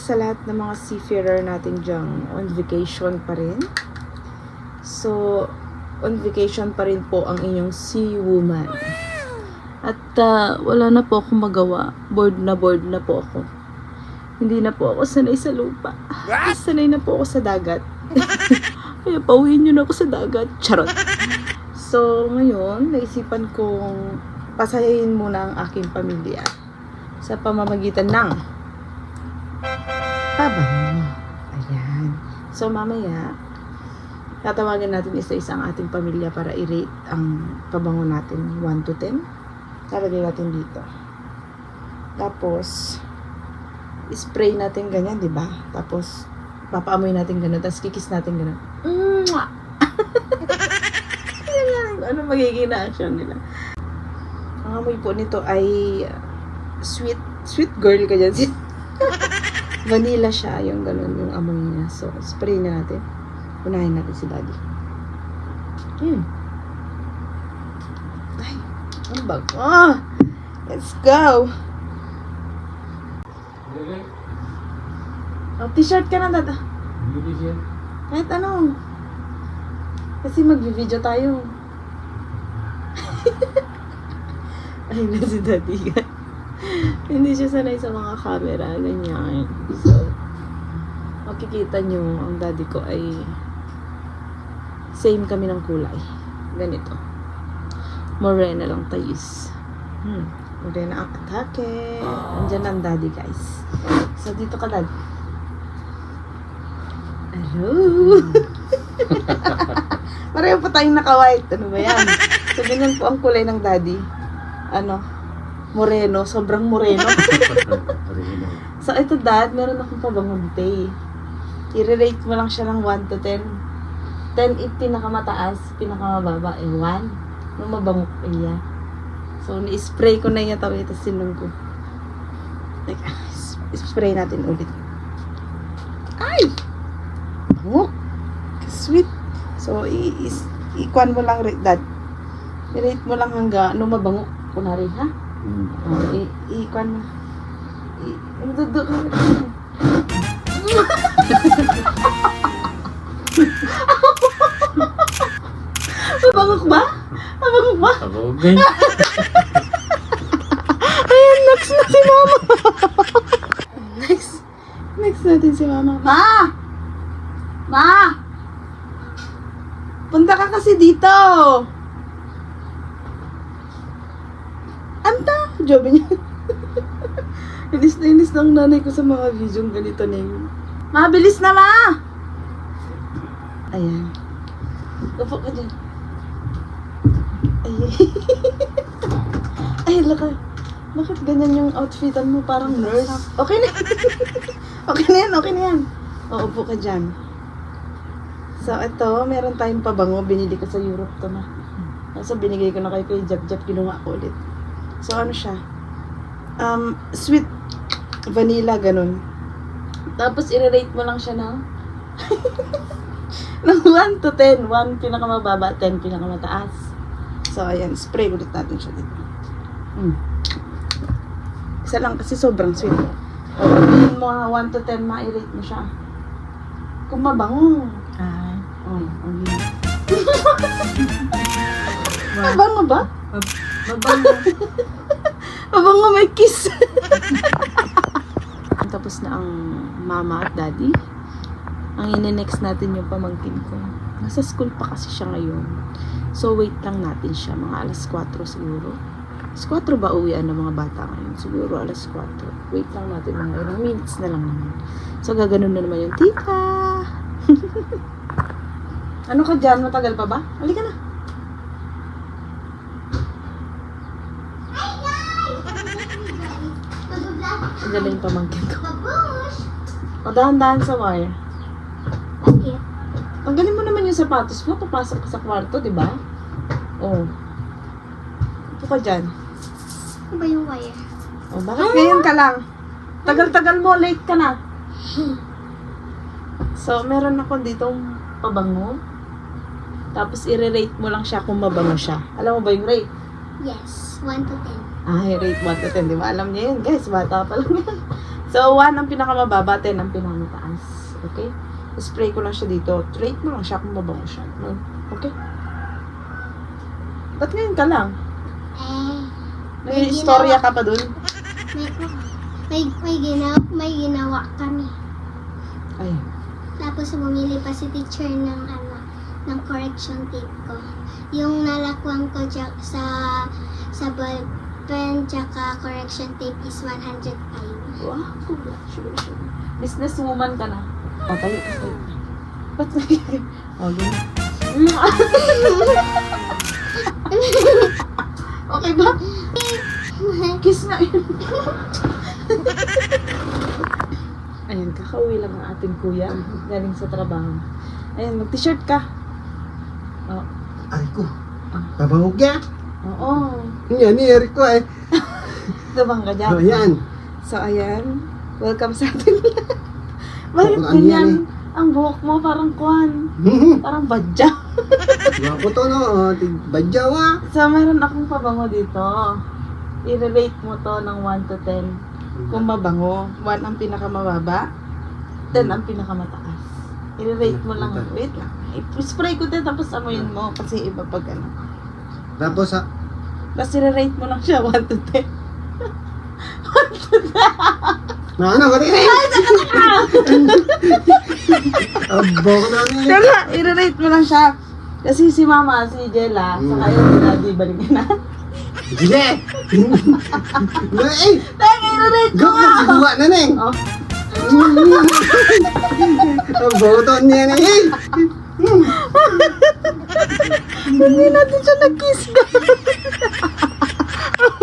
sa lahat ng mga seafarer natin dyan. On vacation pa rin. So, on vacation pa rin po ang inyong sea woman. At wala na po akong magawa. Bored na po ako. Hindi na po ako sanay sa lupa. Sanay na po ako sa dagat. Kaya pauwiin nyo na ako sa dagat. Charot. So, ngayon, naisipan kong pasayahin muna ang aking pamilya sa pamamagitan ng pabango. Ayan. So, mamaya, tatawagan natin isa-isa ang ating pamilya para i-rate ang pabango natin 1 to 10. Talagay natin dito. Tapos, spray natin ganyan, di ba? Tapos, papaamoy natin ganun. Tapos, kikis natin ganun. Mwah! Ano magiging reaction nila? Ang amoy po nito ay sweet girl ka dyan. Vanilla siya, yung ganun, yung amoy niya. So, spray na natin. Unahin natin si Daddy. Ay, ang bag. Let's go! Oh, t-shirt ka na, Dada. Kahit ano. Kasi mag-video tayo. Ay, na si Daddy. Hindi siya sanay sa mga camera. Ganyan. So, makikita nyo, ang daddy ko ay same kami ng kulay. Ganito. Morena lang tayos. Morena ang atake. Andyan ang daddy, guys. So, dito ka, Dad. Hello! Pareho pa tayong naka-white. Ano ba yan? So, ganyan po ang kulay ng daddy. Moreno. Sobrang moreno. So, ito, Dad, meron akong pabangong day. I-rate mo lang siya ng 1 to 10. 10 if pinakamataas, pinakamababa, 1. Nung mabangok iya. So, ni-spray ko na yung tabi, ito sinong ko. Spray natin ulit. Ay! Bangok! Sweet! So, i-kuan mo lang, Dad. I-rate mo lang hanggang nung mabangok. Kunwari, ha? I-kuan mo. Duduk. Mabangok ba? Mabangok ba? Abogay. Ayan, next na si Mama. Next natin si Mama. Ma! Punta ka kasi dito. Anta! Jobe niya. Inis na ang nanay ko sa mga video ganito na yun. Mabilis na, Ma! Ayan. Upo ka dyan. Ay, laka. Bakit ganyan yung outfitan mo? Parang nurse. Okay na. Okay na yan. O, upo ka dyan. So, ito, meron tayong pabango. Binili ko sa Europe to na. So, binigay ko na kay Jab, kinuha ko ulit. So, ano siya? Sweet vanilla, ganun. Tapos, i-rate mo lang siya ng 1 to 10. 1 pinakamababa, 10 pinakamataas. So, ayan. Spray ulit natin siya dito. Isa lang kasi sobrang sweet. Sabihin mo 1 to 10, ma-rate mo siya. Kung mabango. Okay. Mabango ba? Mabango. Mabango, may kiss. Tapos na ang mama at daddy. Ang ine-next natin yung pamangkin ko. Nasa school pa kasi siya ngayon. So, wait lang natin siya. Mga alas 4 siguro. Alas 4 ba uwian ng mga bata ngayon? Siguro alas 4. Wait lang natin mga ilang minutes na lang naman. So, gaganon na naman yung tita. Ano ka dyan? Matagal pa ba? Halika na. Ang galing pamangkin ko. O, dahan-dahan sa wire. Tanggalin mo naman yung sapatos mo. Papasok ka sa kwarto, di ba? Oh. Ito ka dyan. Ano ba yung wire? Oh, bakit ngayon ka lang? Tagal-tagal mo, late ka na. So, meron ako ditong pabango. Tapos, i-rate mo lang siya kung mabango siya. Alam mo ba yung rate? Yes, 1 to 10. Ay, rate 1 to 10. Di ba? Alam niya yun, guys. Bata pa lang yan. So, 1 ang pinakamababa, 10 ang pinakamataas. Okay? Spray ko lang siya dito. Rate mo lang siya kung mabango siya. No? Okay? Ba't ngayon ka lang? May istorya ka pa dun? May ginawa kami. Ay. Tapos bumili pa si teacher ng ng correction tape ko. Yung nalakwang ko sa ball pen tsaka correction tape is 105. Wow, congratulations. Businesswoman ka na. O, tayo ka, tayo ka. Ba't nagiging? O, yun. Okay ba? Kiss na yun. Ayan, kakauwi lang ang ating kuya. Galing sa trabaho. Ayan, mag-t-shirt ka. O, Ay ko. Babangog ya. oo. Yan, ni-Eric ko eh. Tabang ka dyan. Oh, yan. So, ayan. Welcome sa atin. Bakit Oo, ano yan ganyan? Ang buhok mo parang kwan. Parang badya. Wapo to no. Badyaw ah. So, meron akong pabango dito. I-rate mo to ng 1 to 10. Kung mabango. 1 ang pinakamababa. 10 ang pinakamataas. I-rate mo lang. Wait lang. I-spray ko din tapos amoyin mo. Kasi iba pag ano. Tapos ah. Tapos i-rate mo lang siya 1 to 10. Ano? Pati na Abo ko namin. Kaya, i-rate mo lang siya. Kasi si Mama, si Jella, saka yun si Daddy, balikin na. Sige! Eh! Teka, i-rate mo Go! nga! Sigua na na eh! Oh, Abo to niya na eh! hindi natin siya nag-kiss ka.